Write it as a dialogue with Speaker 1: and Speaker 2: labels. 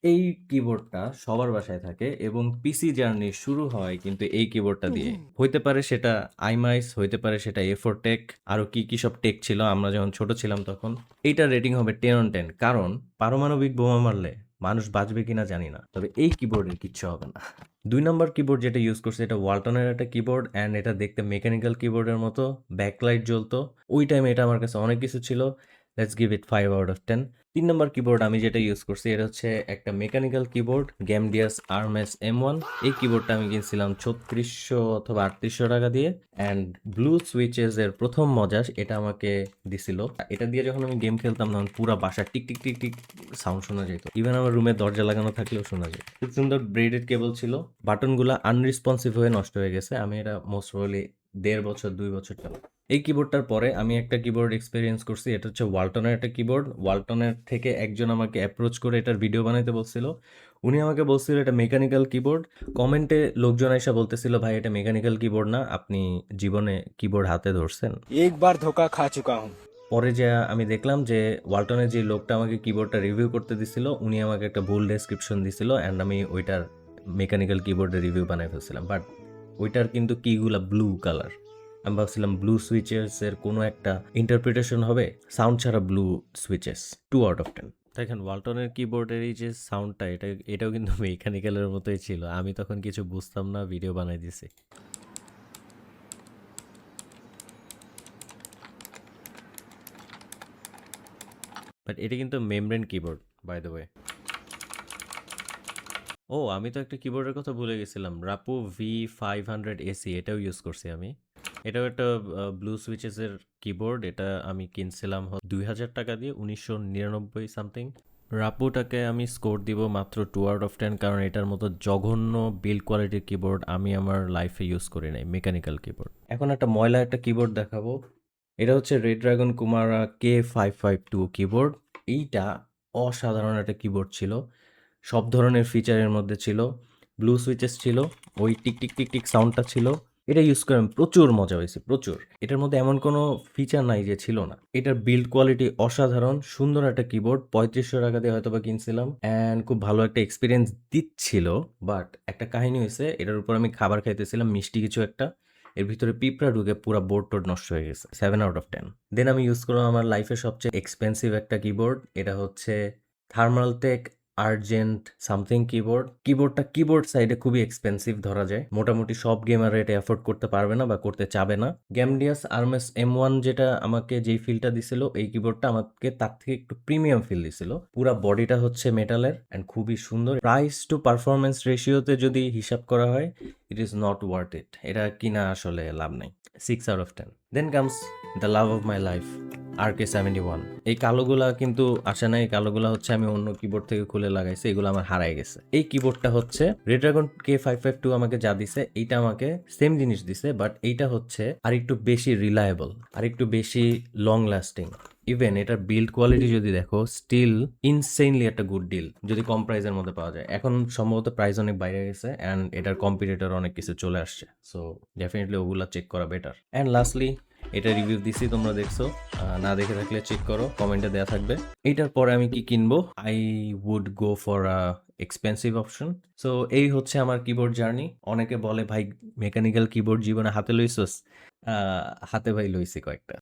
Speaker 1: এই কিবোর্ডটা সবার বাসায় থাকে এবং পিসি জার্নি শুরু হয় কিন্তু এই কিবোর্ডটা দিয়ে। হইতে পারে সেটা iMice, হইতে পারে সেটা A4 টেক, আরো কি সব টেক ছিল আমরা যখন ছোট ছিলাম তখন। এইটার রেটিং হবে 10 on 10 কারণ পারমাণবিক বোমা মারলে মানুষ বাঁচবে কিনা জানি না। তবে এই কিবোর্ডের কিচ্ছু হবে না। ২ নাম্বার কিবোর্ড যেটা ইউজ করছি এটা ওয়ালটনের একটা কিবোর্ড অ্যান্ড এটা দেখতে মেকানিক্যাল কিবোর্ডের মতো, ব্যাকলাইট জ্বলতো। ওই টাইমে এটা আমার কাছে অনেক কিছু ছিল। Let's give it 5 out of 10। ৩ number keyboard আমি যেটা ইউজ করছি এটা হচ্ছে একটা মেকানিক্যাল কিবোর্ড গ্যামডিয়াস আরএমএস M1। এই কিবোর্ডটা আমি কিনছিলাম ৩৬০০ অথবা ৩৮০০ টাকা দিয়ে অ্যান্ড ব্লু সুইচেস এর প্রথম মজা এটা আমাকে দিছিল। এটা দিয়ে যখন আমি গেম খেলতাম তখন পুরা বাসা tick tick tick tick sound শোনা যেত, ইভেন আমার রুমে দরজা লাগানো থাকলেও শোনা যেত। খুব সুন্দর ব্রেডেড কেবল ছিল, বাটনগুলো আনরেসপন্সিভ হয়ে নষ্ট হয়ে গেছে। আমি এটা মোস্ট প্রবাবলি ১.৫ বছর ২ বছর চালাই। এই কিবোর্ডটার পরে আমি একটা কিবোর্ড এক্সপেরিয়েন্স করছি, এটা হচ্ছে ওয়ালটনের একটা কিবোর্ড। ওয়ালটনের থেকে একজন আমাকে অ্যাপ্রোচ করে এটার ভিডিও বানাইতে বলছিল। উনি আমাকে বলছিল এটা মেকানিক্যাল কিবোর্ড। কমেন্টে লোকজন এসে বলতেছিল ভাই এটা মেকানিক্যাল কিবোর্ড না, আপনি জীবনে কিবোর্ড হাতে ধরছেন?
Speaker 2: एक बार धोखा खा चुका हूँ।
Speaker 1: পরে যে আমি দেখলাম যে ওয়ালটনের যে লোকটা আমাকে কিবোর্ডটা রিভিউ করতে দিছিল উনি আমাকে একটা ভুল ডেসক্রিপশন দিছিল অ্যান্ড আমি ওইটার মেকানিক্যাল কিবোর্ডের রিভিউ বানাই ফেলছিলাম। বাট ওইটার কিন্তু কিগুলা ব্লু কালার। আমি ভাবছিলাম ব্লু সুইচেস এর কোনো একটা ইন্টারপ্রিটেশন হবে, সাউন্ড ছাড়া ব্লু সুইচেস। 2 out of 10। দেখেন ওয়ালটনের কিবোর্ডের এই যে সাউন্ডটা এটাও কিন্তু মেকানিক্যালের মতোই ছিল। আমি তখন কিছু বুঝতাম না, ভিডিও বানাই দিছি। বাট এটা কিন্তু membrane keyboard by the way. ও আমি তো একটা কিবোর্ডের কথা ভুলে গেছিলাম, রাপু V500 AC, এটাও ইউজ করছি আমি। এটাও একটা ব্লু সুইচেসের কিবোর্ড। এটা আমি কিনছিলাম ২,০০০ টাকা দিয়ে, ১৯৯৯ সামথিং। রাপুটাকে আমি স্কোর দিব মাত্র 2 out of 10 কারণ এটার মতো জঘন্য বিল্ড কোয়ালিটির কিবোর্ড আমি আমার লাইফে ইউজ করি নাই, মেকানিক্যাল কিবোর্ড। এখন একটা ময়লা একটা কিবোর্ড দেখাবো। এটা হচ্ছে red dragon Kumara K552 keyboard. এইটা অসাধারণ একটা কিবোর্ড ছিল, সব ধরনের ফিচারের মধ্যে ছিল। ব্লু সুইচেস ছিল, ওই টিক টিক টিক টিক সাউন্ডটা ছিল। এটা ইউজ করে আমি প্রচুর মজা হয়েছে, প্রচুর। এটার মধ্যে এমন কোনো ফিচার নাই যে ছিল না। এটার বিল্ড কোয়ালিটি অসাধারণ, সুন্দর একটা কিবোর্ড। ৩৫০০ টাকা দিয়ে হয়তো বা কিনছিলাম অ্যান্ড খুব ভালো একটা এক্সপিরিয়েন্স দিচ্ছিল। বাট একটা কাহিনী হয়েছে, এটার উপর আমি খাবার খাইতেছিলাম মিষ্টি কিছু একটা, এর ভিতরে পিঁপড়া ঢুকে পুরা বোর্ড টোড নষ্ট হয়ে গেছে। 7 out of 10। দেন আমি ইউজ করলাম আমার লাইফের সবচেয়ে এক্সপেন্সিভ একটা কিবোর্ড। এটা হচ্ছে থার্মালটেক আর্জেন্ট সামথিং কিবোর্ড। কিবোর্ডটা কিবোর্ড সাইডে খুবই এক্সপেন্সিভ ধরা যায়, মোটামুটি সব গেমার এটা অ্যাফোর্ড করতে পারবে না বা করতে চাবে না। গ্যামডিয়াস আরএমএস M1 যেটা আমাকে যেই ফিলটা দিছিল, এই কিবোর্ডটা আমাকে তার থেকে একটু প্রিমিয়াম ফিল দিছিল। পুরা বডিটা হচ্ছে মেটালের অ্যান্ড খুবই সুন্দর। প্রাইস টু পারফরমেন্স রেশিওতে যদি হিসাব করা হয়, it is not worth it. এটা কিনা আসলে লাভ নাই। 6 out of 10। Then comes the love of my life, RK71। এই কালোগুলা কিন্তু আসে না, এই কালোগুলা হচ্ছে আমি অন্য কিবোর্ড থেকে খুলে লাগাইছি, এগুলো আমার হারাই গেছে। এই কিবোর্ডটা হচ্ছে রেড্রাগন K552 আমাকে যা দিছে এইটা আমাকে সেম জিনিস দিছে, বাট এইটা হচ্ছে আর একটু বেশি রিলায়েবল, আর একটু বেশি লং লাস্টিং। ইভেন এটার বিল্ড কোয়ালিটি যদি দেখো, স্টিল ইনসেইনলি একটা গুড ডিল যদি কম প্রাইসের মধ্যে পাওয়া যায়। এখন সম্ভবত প্রাইস অনেক বাইরে গেছে অ্যান্ড এটার কম্পিটিটর অনেক কিছু চলে আসছে, সো ডেফিনেটলি ওগুলা চেক করা বেটার। অ্যান্ড লাস্টলি এটা রিভিউ দিছি, তোমরা দেখছো, না দেখে থাকলে চেক করো, কমেন্টে দেওয়া থাকবে। এইটার পরে আমি কি কিনবো, I would go for a expensive option. So এই হচ্ছে আমার কিবোর্ড জার্নি। অনেকে বলে ভাই মেকানিক্যাল কিবোর্ড জীবনে হাতে লইছস? হাতে ভাই লইছি কয়েকটা।